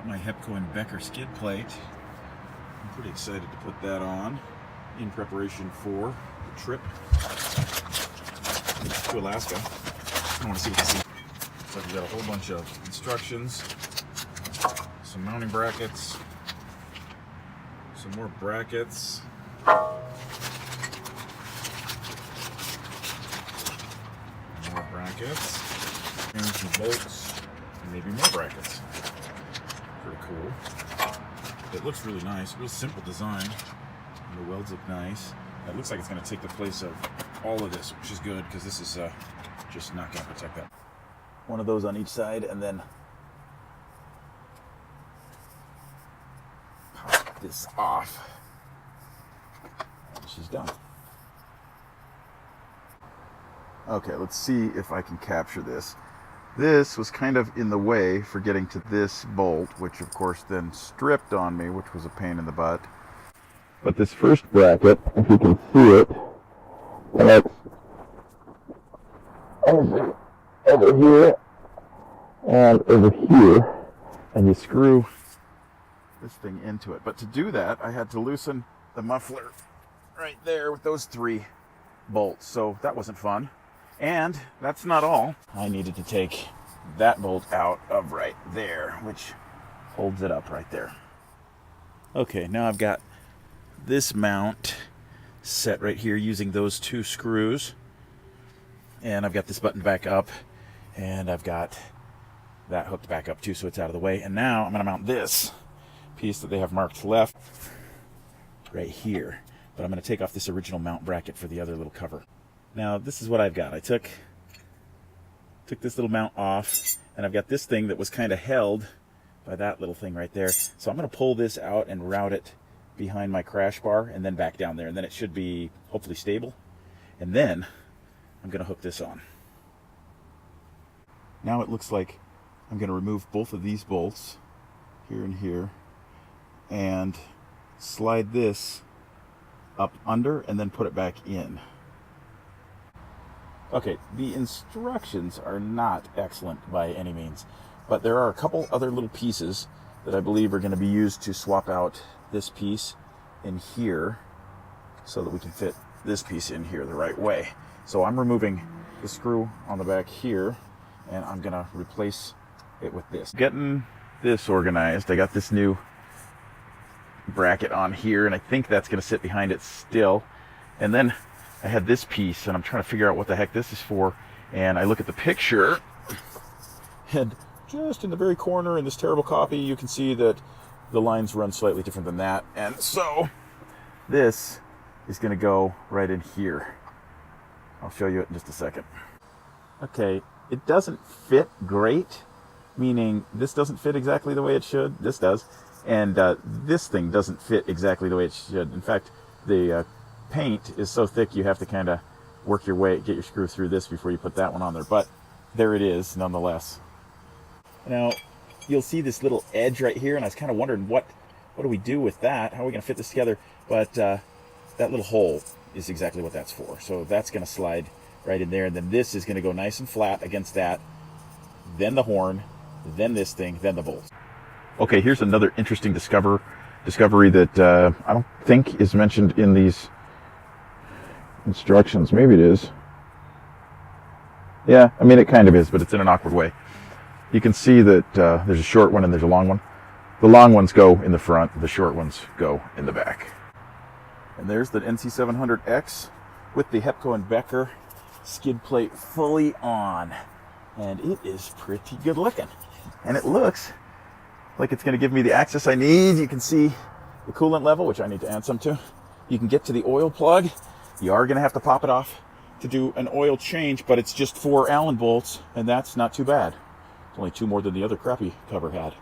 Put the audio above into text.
Got my Hepco and Becker skid plate. I'm pretty excited to put that on in preparation for the trip to Alaska. I want to see what this is. So we've got a whole bunch of instructions, some mounting brackets, some more brackets, more brackets, and some bolts, and maybe more brackets. Pretty cool. It looks really nice, real simple design, and the welds look nice. It looks like it's going to take the place of all of this, which is good, because this is just not going to protect that. One of those on each side, and then pop this off. She's done. Okay, let's see if I can capture this. This was kind of in the way for getting to this bolt, which of course then stripped on me, which was a pain in the butt. But this first bracket, if you can see it, connects over here and over here, and you screw this thing into it. But to do that, I had to loosen the muffler right there with those 3 bolts, so that wasn't fun. And that's not all. I needed to take that bolt out of right there, which holds it up right there. Okay, now I've got this mount set right here using those 2 screws. And I've got this button back up, and I've got that hooked back up too, so it's out of the way. And now I'm going to mount this piece that they have marked left right here. But I'm going to take off this original mount bracket for the other little cover. Now this is what I've got. I took this little mount off, and I've got this thing that was kind of held by that little thing right there. So I'm going to pull this out and route it behind my crash bar and then back down there, and then it should be hopefully stable. And then I'm going to hook this on. Now it looks like I'm going to remove both of these bolts, here and here, and slide this up under and then put it back in. Okay, the instructions are not excellent by any means, but there are a couple other little pieces that I believe are going to be used to swap out this piece in here so that we can fit this piece in here the right way. So I'm removing the screw on the back here, and I'm going to replace it with this. Getting this organized, I got this new bracket on here, and I think that's going to sit behind it still. And then I had this piece, and I'm trying to figure out what the heck this is for. And I look at the picture, and just in the very corner in this terrible copy, you can see that the lines run slightly different than that. And so this is going to go right in here. I'll show you it in just a second. Okay, it doesn't fit great, meaning this doesn't fit exactly the way it should. This does. And this thing doesn't fit exactly the way it should. In fact, the paint is so thick you have to kind of work your way, get your screw through this before you put that one on there. But there it is, nonetheless. Now, you'll see this little edge right here, and I was kind of wondering what do we do with that? How are we going to fit this together? But that little hole is exactly what that's for. So that's going to slide right in there, and then this is going to go nice and flat against that, then the horn, then this thing, then the bolts. Okay, here's another interesting discovery that I don't think is mentioned in these instructions. Maybe it is. Yeah, I mean, it kind of is, but it's in an awkward way. You can see that there's a short one and there's a long one. The long ones go in the front, the short ones go in the back. And there's the NC700X with the Hepco and Becker skid plate fully on. And it is pretty good looking. And it looks like it's going to give me the access I need. You can see the coolant level, which I need to add some to. You can get to the oil plug. You are going to have to pop it off to do an oil change, but it's just 4 Allen bolts, and that's not too bad. It's only 2 more than the other crappy cover had.